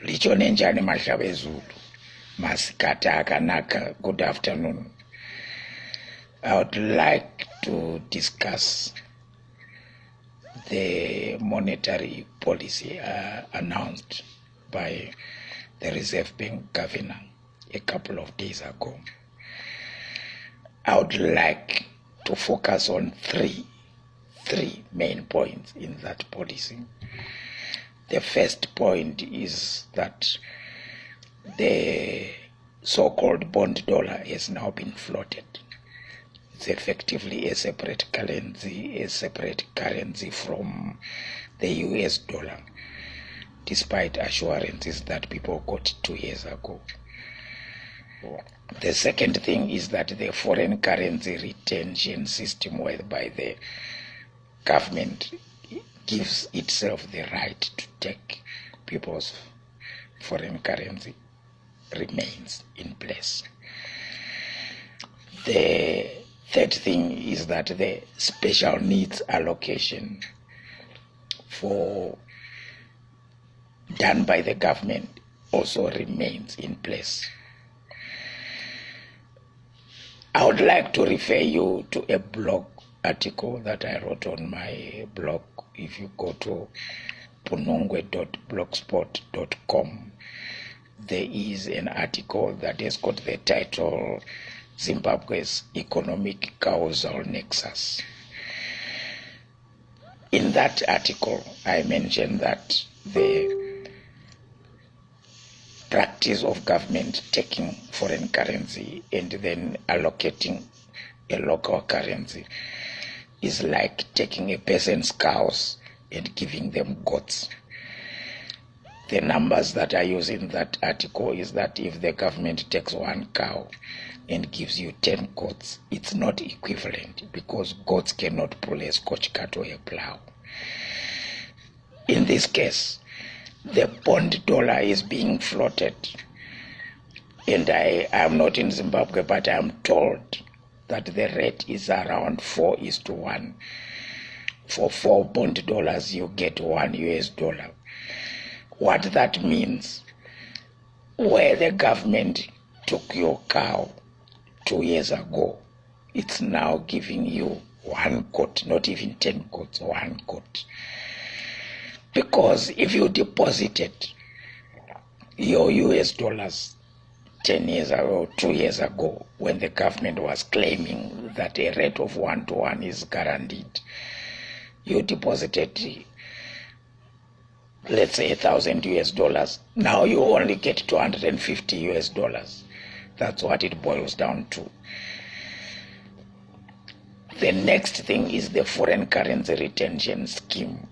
Lichonenjani Mashabezulu. Masikata akanaka. Good afternoon. I would like to discuss the monetary policy announced by the Reserve Bank Governor a couple of days ago. I would like to focus on three main points in that policy. The first point is that the so-called bond dollar has now been floated. It's effectively a separate currency from the US dollar, despite assurances that people got 2 years ago. The second thing is that the foreign currency retention system, whereby the government gives itself the right to take people's foreign currency, remains in place. The third thing is that the special needs allocation done by the government also remains in place. I would like to refer you to a blog article that I wrote on my blog. If you go to punongwe.blogspot.com, there is an article that has got the title Zimbabwe's Economic Causal Nexus. In that article, I mentioned that the practice of government taking foreign currency and then allocating a local currency is like taking a person's cows and giving them goats. The numbers that I use in that article is that if the government takes 1 cow and gives you 10 goats, it's not equivalent, because goats cannot pull a Scotch cart or a plow. In this case, the bond dollar is being floated, and I am not in Zimbabwe, but I am told that the rate is around 4:1. For 4 bond dollars, you get $1 US. What that means, where the government took your cow 2 years ago, it's now giving you 1 goat, not even 10 goats, 1 goat. Because if you deposited your US dollars 10 years ago, 2 years ago, when the government was claiming that a rate of 1-to-1 is guaranteed, you deposited, let's say, $1,000 US. Now you only get $250 US. That's what it boils down to. The next thing is the foreign currency retention scheme.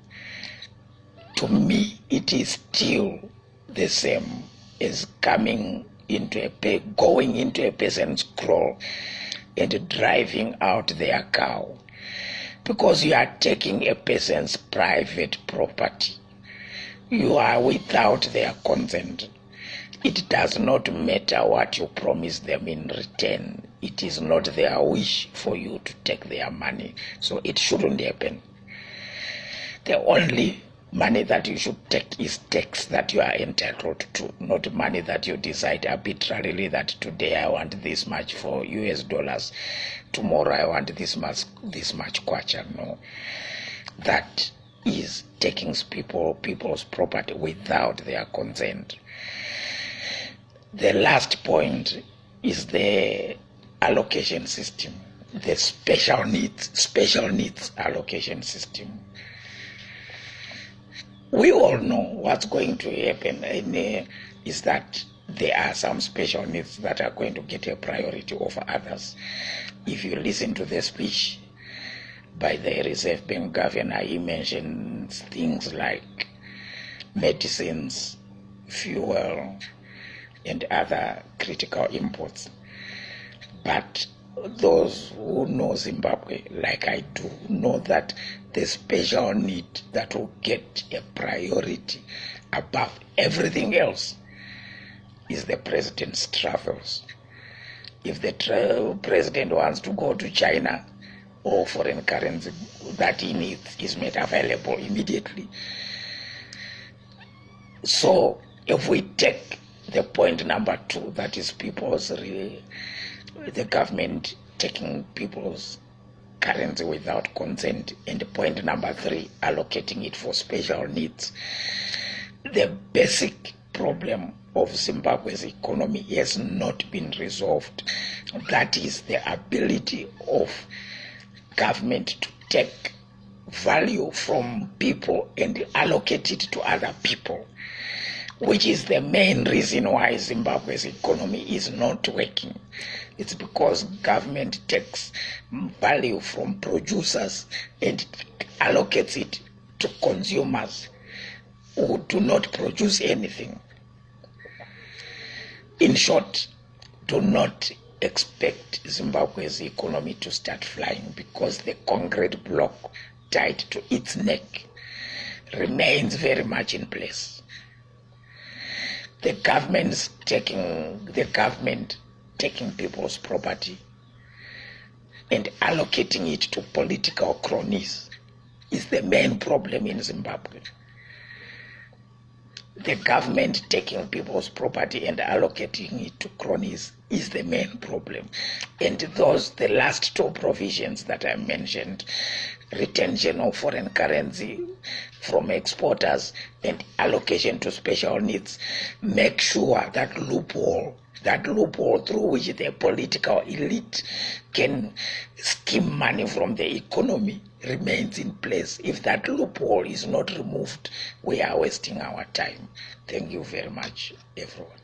To me, it is still the same as going into a person's kraal and driving out their cow, because you are taking a person's private property. You are without their consent. It does not matter what you promise them in return. It is not their wish for you to take their money, so it shouldn't happen. The only money that you should take is tax that you are entitled to, not money that you decide arbitrarily that today I want this much for US dollars, tomorrow I want this much kwacha. No, that is taking people's property without their consent. The last point is the allocation system, the special needs allocation system. We all know what's going to happen, is that there are some special needs that are going to get a priority over others. If you listen to the speech by the Reserve Bank Governor, he mentions things like medicines, fuel, and other critical imports. But those who know Zimbabwe, like I do, know that the special need that will get a priority above everything else is the president's travels. If the president wants to go to China, all foreign currency that he needs is made available immediately. So If we take the point number 2, that is the government taking people's currency without consent, and point number 3, allocating it for special needs, the basic problem of Zimbabwe's economy has not been resolved. That is the ability of government to take value from people and allocate it to other people, which is the main reason why Zimbabwe's economy is not working. It's because government takes value from producers and allocates it to consumers who do not produce anything. In short, do not expect Zimbabwe's economy to start flying, because the concrete block tied to its neck remains very much in place. The government taking people's property and allocating it to political cronies is the main problem in Zimbabwe. The government taking people's property and allocating it to cronies is the main problem. And the last 2 provisions that I mentioned, retention of foreign currency from exporters and allocation to special needs, make sure that loophole through which the political elite can skim money from the economy remains in place. If that loophole is not removed, we are wasting our time. Thank you very much, everyone.